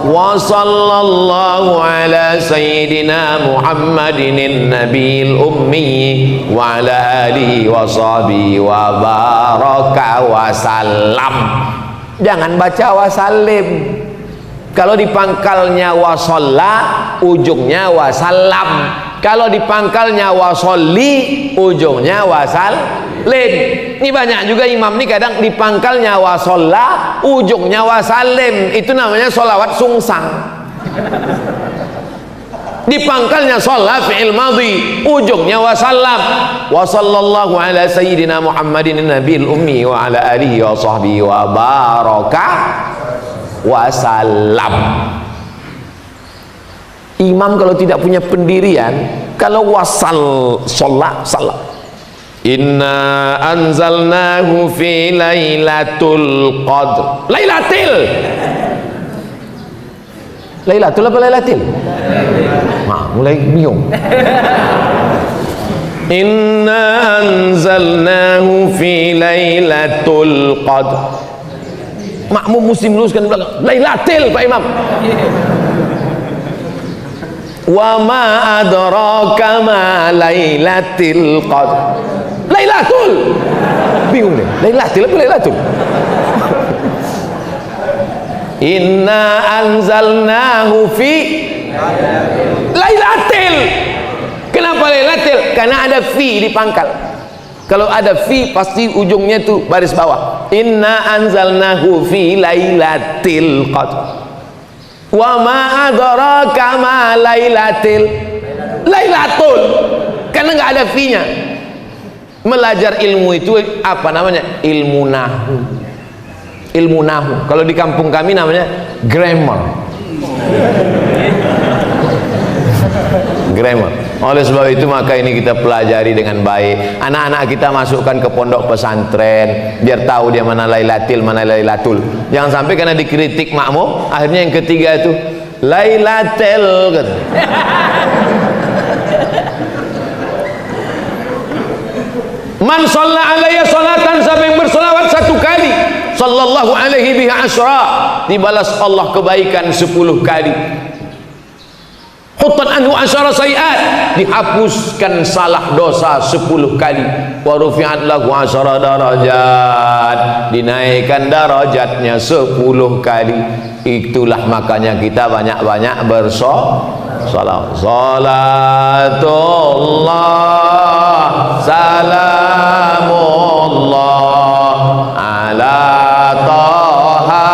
Wa sallallahu ala sayyidina Muhammadin nabiyil ummi wa ala alihi wa sahbihi wa baraka wa salam. Jangan baca wa salim. Kalau di pangkalnya wasalla, ujungnya wasallam. Kalau di pangkalnya wasolli, ujungnya wasallim. Ini banyak juga imam nih kadang di pangkalnya wasolla, ujungnya wasallim. Itu namanya sholawat sungsang. Di pangkalnya sholla fi'il madhi, ujungnya wasallam. Wa sallallahu ala sayyidina Muhammadin nabiyil ummi wa ala alihi wa sahbihi wa baraka wasallam. Imam kalau tidak punya pendirian, kalau wasal sholat salam. Inna anzalnahu fi lailatul qadr. Lailatul apa lailatil? Nah, mulai bingung. Inna anzalnahu fi lailatul qadr. Makmum muslim luruskan belakang. Lailatul Pak Imam. Wa ma adraka ma lailatul qadr. Lailatul. Bingung nih. Lailatul apa lailatul? Inna anzalnahu fi lailatul. Kenapa lailatul? Karena ada fi di pangkal. Kalau ada fi pasti ujungnya tuh baris bawah. Inna anzalnahu fi lailatul qadr. Wa ma adraka ma lailatul. karena nggak ada fee-nya. Belajar ilmu itu apa namanya? Ilmu nahu. Ilmu nahu. Kalau di kampung kami namanya grammar. Grammar. Oleh sebab itu maka ini kita pelajari dengan baik. Anak-anak kita masukkan ke pondok pesantren biar tahu dia mana lailatul, mana lailatul. Jangan sampai karena dikritik makmum, akhirnya yang ketiga itu lailatul gitu. Man shalla alayya salatan, siapa yang berselawat satu kali, sallallahu alaihi biha asyra, dibalas Allah kebaikan 10 kali. Hutat anhu asyara sayiat, dihapuskan salah dosa 10 kali. Wa rufi'at lahu asyara darajat, dinaikkan darajatnya 10 kali. Itulah makanya kita banyak-banyak bersolawat. Salatullah salamullah ala taha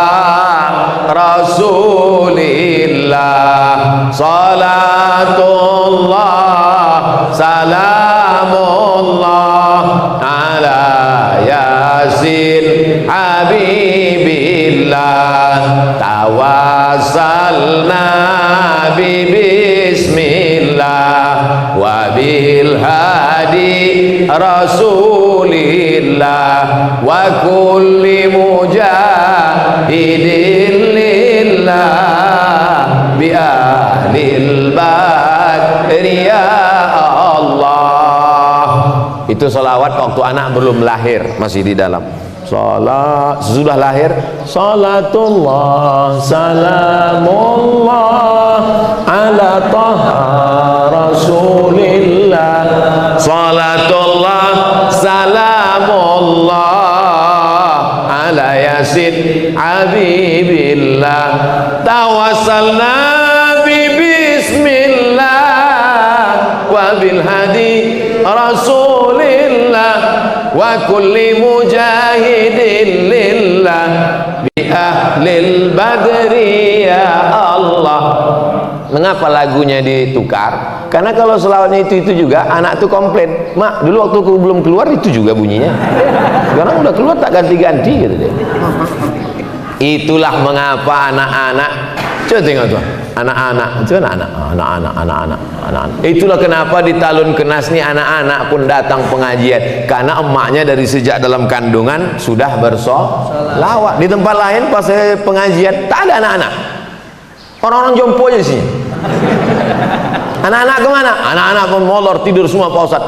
rasulillah. Salatullah salamullah ala yasin habibillah. Tawassalna bismillah wa bil hadi rasulillah wa kulli mujahidin lillah bi ahlil badri ya Allah. Itu salawat waktu anak belum lahir, masih di dalam. Salat sudah lahir, salatullah salamullah ala taha rasulillah. Salatullah salamullah ala yasin habibillah. Tawassalna bismillah wa bil hadi rasulillah wa kulli mujahidin lillah bi ahlil badri ya Allah. Mengapa lagunya ditukar? Karena kalau selawatnya itu juga anak tuh komplain, mak dulu waktu aku belum keluar itu juga bunyinya, sekarang udah keluar tak ganti-ganti gitu deh. Itulah mengapa anak-anak, coba tengok tuh, anak-anak itu anak-anak. Itulah kenapa di Talun Kenas nih anak-anak pun datang pengajian, karena emaknya dari sejak dalam kandungan sudah bersolawat. Di tempat lain pas pengajian tak ada anak-anak, orang-orang jompo aja di sini. Anak-anak kemana? Anak-anak pun molor tidur semua Pak Ustaz.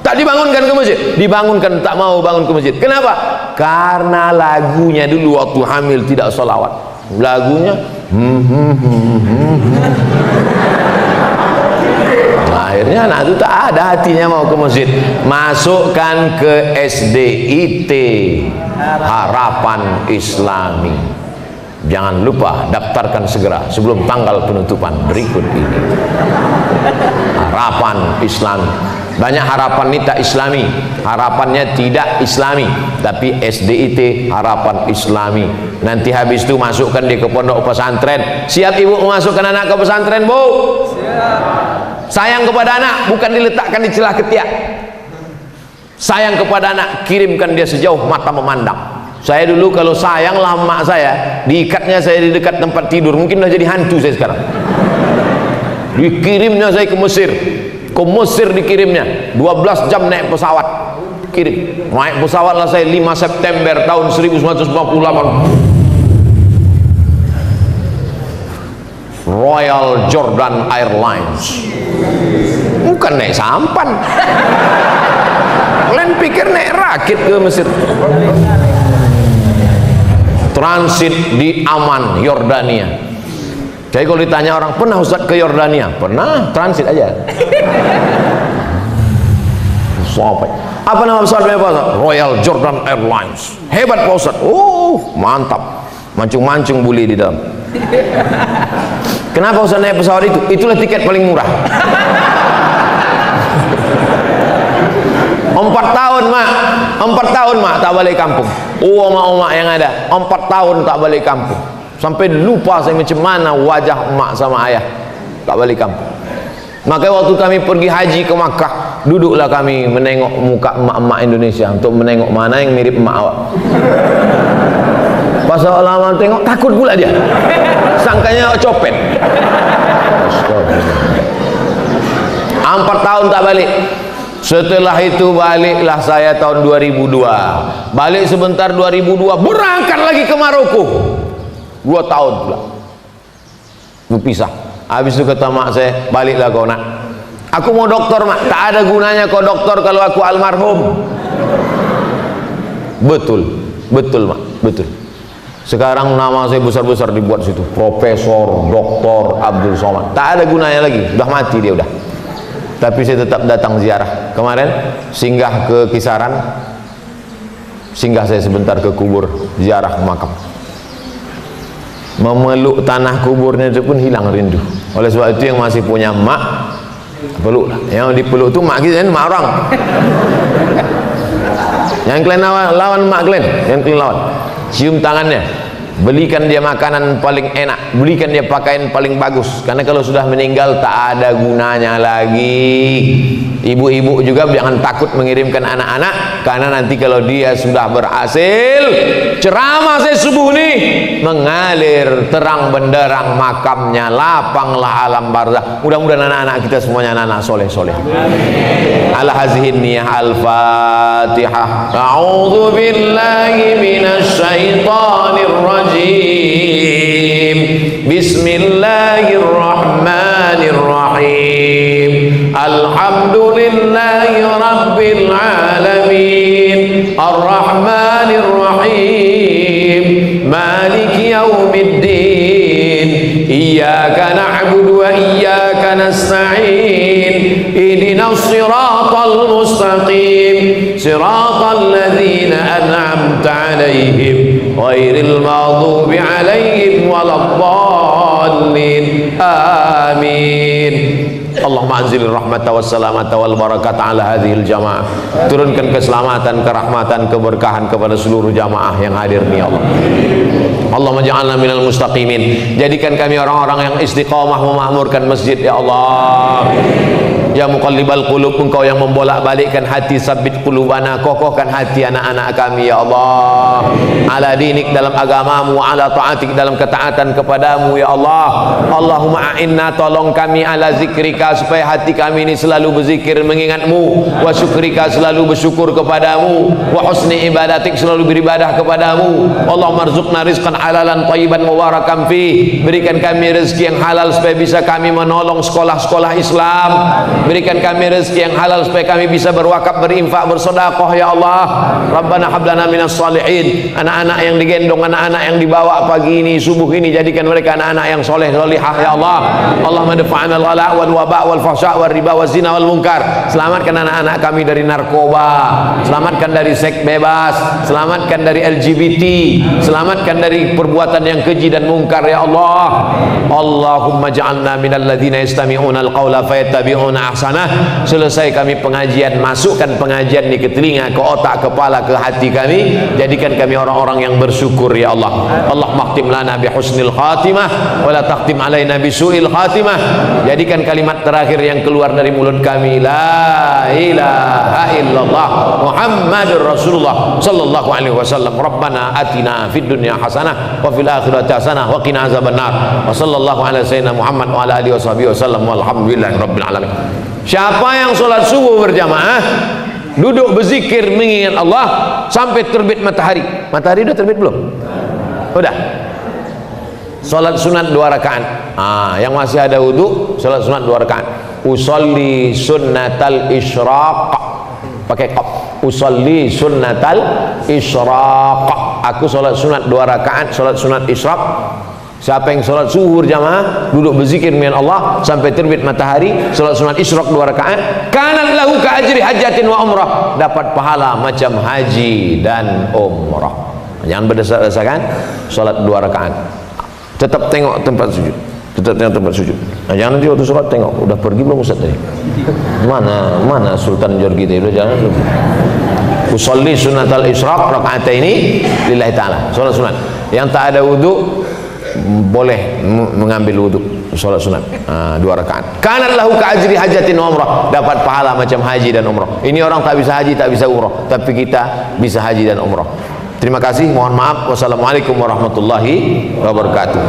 Tak dibangunkan ke masjid, dibangunkan tak mau bangun ke masjid. Kenapa? Karena lagunya dulu waktu hamil tidak sholawat. Lagunya akhirnya anak itu tak ada hatinya mau ke masjid. Masukkan ke SDIT, Harapan Islami. Jangan lupa daftarkan segera sebelum tanggal penutupan berikut ini. Harapan Islami. Banyak harapan ini tak islami, harapannya tidak islami, tapi SDIT Harapan Islami. Nanti habis itu masukkan dia ke pondok pesantren. Siap ibu memasukkan anak ke pesantren, Bu? Siap. Sayang kepada anak bukan diletakkan di celah ketiak. Sayang kepada anak, kirimkan dia sejauh mata memandang. Saya dulu kalau sayang lama saya, diikatnya saya di dekat tempat tidur, mungkin udah jadi hantu saya sekarang. Dikirimnya saya ke Mesir. Ke Mesir dikirimnya 12 jam naik pesawat, kirim naik pesawat lah saya 5 September tahun 1998, Royal Jordan Airlines. Bukan naik sampan, kalian pikir naik rakit ke Mesir. Transit di Amman, Yordania. Jadi kalau ditanya orang, pernah Ustaz ke Yordania? Pernah, transit aja. Sampai. Apa nama pesawatnya Pak Ustaz? Royal Jordan Airlines. Hebat Pak Ustaz. Mantap. Mancung-mancung buli di dalam. Kenapa Ustaz naik pesawat itu? Itulah tiket paling murah. 4 tahun mak, 4 tahun mak tak balik kampung. Emak-emak yang ada 4 tahun tak balik kampung, sampai lupa saya macam mana wajah emak sama ayah, tak balik kampung. Maka waktu kami pergi haji ke Makkah, Duduklah kami menengok muka emak-emak Indonesia untuk menengok mana yang mirip emak awak. Pas lama tengok takut pula dia, sangkanya copet. 4 tahun tak balik. Setelah itu baliklah saya tahun 2002. Balik sebentar 2002, berangkat lagi ke Maroko. 2 tahun pula berpisah. Habis itu kata mak saya, baliklah kau nak, aku mau doktor mak. Tak ada gunanya kau doktor kalau aku almarhum. Betul, betul mak, betul. Sekarang nama saya besar-besar dibuat situ, Profesor Dr. Abdul Somad. Tak ada gunanya lagi, udah mati dia udah. Tapi saya tetap datang ziarah. Kemarin singgah ke Kisaran, singgah saya sebentar ke kubur, ziarah makam. Memeluk tanah kuburnya itu pun hilang rindu. Oleh sebab itu yang masih punya mak, peluklah. Yang dipeluk itu mak kita, mak orang. Yang kalian lawan mak kalian, yang kalian lawan, cium tangannya, belikan dia makanan paling enak, belikan dia pakaian paling bagus. Karena kalau sudah meninggal tak ada gunanya lagi. Ibu-ibu juga jangan takut mengirimkan anak-anak, karena nanti kalau dia sudah berhasil, ceramah saya subuh nih mengalir terang benderang makamnya, lapanglah alam barzah. Mudah-mudahan anak-anak kita semuanya anak-anak soleh-soleh. Ala hazihin niyah al-fatihah. A'udzu billahi minasy syaithanir rajim. Bismillahirrahmanirrahim. Alhamdulillahi rabbil alamin. Ar-Rahmanir Rahim. Maliki yaumiddin. Iyyaka na'budu wa iyyaka nasta'in. Ihdinas siratal mustaqim. Siratal ladzina an'amta 'alaihim ghairil maghdubi 'alaihim waladdallin. Amin. Allahumma anzilil rahmata wassalamata wal barakata ala hadhil jamaah. Turunkan keselamatan, kerahmatan, keberkahan kepada seluruh jamaah yang hadir ni Allah. Allahumma ja'alna minal mustaqimin. Jadikan kami orang-orang yang istiqamah memakmurkan masjid ya Allah. Ya muqallibal qulub, engkau yang membolak-balikkan hati, sabbit qulubana, kokohkan hati anak-anak kami ya Allah. Ala dinik, dalam agamamu, ala ta'atik, dalam ketaatan kepadamu ya Allah. Allahumma a'inna, tolong kami, ala zikrika, supaya hati kami ini selalu berzikir mengingatmu, wa syukrika, selalu bersyukur kepadamu, wa husni ibadatik, selalu beribadah kepadamu. Allahumma rzuqna rizqan halalan thayyiban mubarakan fi. Berikan kami rezeki yang halal supaya bisa kami menolong sekolah-sekolah Islam. Berikan kami rezeki yang halal supaya kami bisa berwakaf, berinfak, bersedekah ya Allah. Rabbana hablana minas salihin. Anak-anak yang digendong, anak-anak yang dibawa pagi ini, subuh ini, jadikan mereka anak-anak yang soleh solihah ya Allah. Allahumma dafa'na al-ghala wal waba wal fahsya wal riba wal zina wal munkar. Selamatkan anak-anak kami dari narkoba, selamatkan dari seks bebas, selamatkan dari LGBT, selamatkan dari perbuatan yang keji dan mungkar ya Allah. Allahumma ja'alna minal ladzina yastami'una al-qawla fayattabi'una ahsanah. Selesai kami pengajian, masukkan pengajian ini ke telinga, ke otak, kepala, ke hati kami. Jadikan kami orang-orang yang bersyukur ya Allah. Allah makhtim lana bi husnil khatimah wa la takhtim alaina bi su'il khatimah. Jadikan kalimat terakhir yang keluar dari mulut kami la ilaha illallah Muhammadur Rasulullah sallallahu alaihi wasallam. Rabbana atina fid dunya hasanah wa fil akhirati hasanah wa qina azabannar. Wa sallallahu ala sayyidina Muhammad wa ala alihi washabihi wasallam walhamdulillahi rabbil alamin. Siapa yang sholat subuh berjamaah, duduk berzikir mengingat Allah sampai terbit matahari. Matahari udah terbit belum? Udah. Sholat sunat 2 rakaat. Yang masih ada wudu, sholat sunat 2 rakaat. Usolli sunnatal isyraq, pakai qaf. Usolli sunnatal isyraq. Aku sholat sunat 2 rakaat, sholat sunat isyraq. Siapa yang sholat zuhur jamaah, duduk berzikir dengan Allah sampai terbit matahari, sholat sunat isyraq 2 rakaat, kanat lahu ka ajri hajatin wa umrah, dapat pahala macam haji dan umrah. Jangan berdesak-desakan, sholat 2 rakaat. Tetap tengok tempat sujud, tetap tengok tempat sujud. Jangan nanti waktu sholat tengok, udah pergi belum Ustaz tadi? Mana Sultan Jorgi tadi? Udah jangan belum? Usolli sunnatal isyraq rakaataini lillahi ta'ala, sholat sunat. Yang tak ada wudu boleh mengambil wudu. sholat sunat 2 rakaat. Kanat lahu ka'ajri hajatin umrah, dapat pahala macam haji dan umrah. Ini orang tak bisa haji, tak bisa umrah, tapi kita bisa haji dan umrah. Terima kasih, mohon maaf. Wassalamualaikum warahmatullahi wabarakatuh.